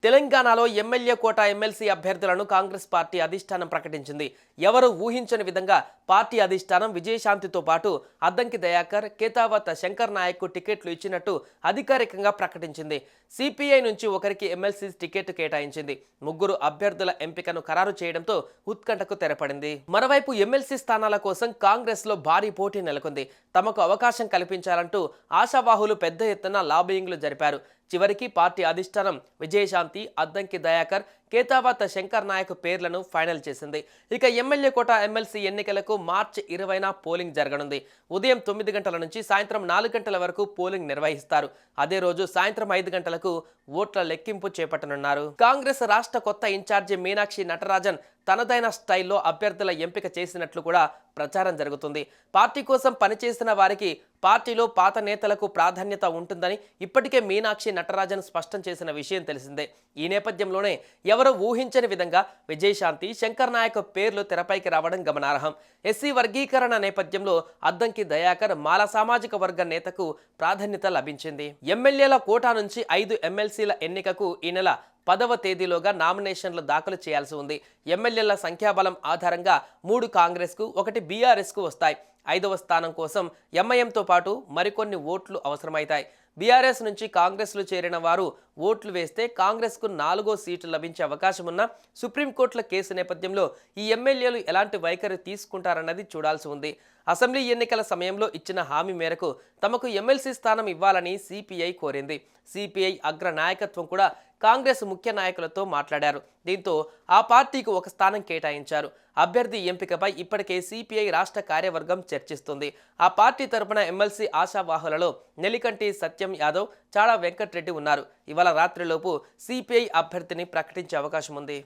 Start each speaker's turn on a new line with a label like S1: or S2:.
S1: తెలంగాణలో MLA quota MLC అభ్యర్థులను Congress party అధిష్టానం ప్రకటించింది. ఎవరు ఊహించని విధంగా పార్టీ అధిష్టానం విజయశాంతితో పాటు అద్దంకి దయాకర్, కేతావత్ శంకర్ నాయక్ టికెట్లు ఇచ్చినట్టు అధికారికంగా ప్రకటించింది. సిపిఐ నుంచి ఒకరికి ఎమ్మెల్సీ టికెట్ కేటాయించింది. ముగ్గురు అభ్యర్థుల ఎంపికను ఖరారు చేయడంతో ఉత్కంఠకు తెరపడింది. మరోవైపు ఎమ్మెల్సీ స్థానాల కోసం కాంగ్రెస్ లో భారీ పోటీ నెలకొంది. తమకు అవకాశం కల్పించాలంటూ ఆశావాహులు పెద్ద ఎత్తున లాబియింగ్లు జరిపారు. చివరికి పార్టీ అధిష్టానం విజయశాంతి, అద్దంకి దయాకర్, కేతావత్ శంకర్ నాయక్ పేర్లను ఫైనల్ చేసింది. ఇక ఎమ్మెల్యే కోట ఎమ్మెల్సీ ఎన్నికలకు మార్చి 20న పోలింగ్ జరగనుంది. ఉదయం 9 గంటల నుంచి సాయంత్రం 4 గంటల వరకు పోలింగ్ నిర్వహిస్తారు. అదే రోజు సాయంత్రం 5 గంటలకు ఓట్ల లెక్కింపు చేపట్టనున్నారు. కాంగ్రెస్ రాష్ట్ర కొత్త ఇన్ఛార్జి మీనాక్షి నటరాజన్ తనదైన స్టైల్లో అభ్యర్థుల ఎంపిక చేసినట్లు కూడా ప్రచారం జరుగుతుంది. పార్టీ కోసం పనిచేసిన వారికి పార్టీలో పాత నేతలకు ప్రాధాన్యత ఉంటుందని ఇప్పటికే మీనాక్షి నటరాజన్ స్పష్టం చేసిన విషయం తెలిసిందే. ఈ నేపథ్యంలోనే ఎవరో ఊహించని విధంగా విజయశాంతి, శంకర్ నాయక్ పేర్లు తెరపైకి రావడం గమనార్హం. ఎస్సీ వర్గీకరణ నేపథ్యంలో అద్దంకి దయాకర్ మాల సామాజిక వర్గ నేతకు ప్రాధాన్యత లభించింది. ఎమ్మెల్యేల కోటా నుంచి 5 ఎమ్మెల్సీల ఎన్నికకు ఈ నెల 10వ తేదీలోగా నామినేషన్లు దాఖలు చేయాల్సి ఉంది. ఎమ్మెల్యేల సంఖ్యాబలం ఆధారంగా 3 కాంగ్రెస్కు, 1 బీఆర్ఎస్కు వస్తాయి. 5వ స్థానం కోసం ఎంఐఎంతో పాటు మరికొన్ని ఓట్లు అవసరమవుతాయి. బీఆర్ఎస్ నుంచి కాంగ్రెస్లో చేరిన వారు ఓట్లు వేస్తే కాంగ్రెస్కు 4వ సీటు లభించే అవకాశం ఉన్న సుప్రీంకోర్టుల కేసు నేపథ్యంలో ఈ ఎమ్మెల్యేలు ఎలాంటి వైఖరి తీసుకుంటారన్నది చూడాల్సి ఉంది. అసెంబ్లీ ఎన్నికల సమయంలో ఇచ్చిన హామీ మేరకు తమకు ఎమ్మెల్సీ స్థానం ఇవ్వాలని సిపిఐ కోరింది. సిపిఐ అగ్ర నాయకత్వం కూడా కాంగ్రెస్ ముఖ్య నాయకులతో మాట్లాడారు. దీంతో ఆ పార్టీకి ఒక స్థానం కేటాయించారు. అభ్యర్థి ఎంపికపై ఇప్పటికే సిపిఐ రాష్ట్ర కార్యవర్గం చర్చిస్తుంది. ఆ పార్టీ తరపున ఎమ్మెల్సీ ఆశావాహులలో నెల్లికంటి సత్యం యాదవ్, చాడా వెంకట్రెడ్డి ఉన్నారు. ఇవాళ రాత్రిలోపు సిపిఐ అభ్యర్థిని ప్రకటించే అవకాశం ఉంది.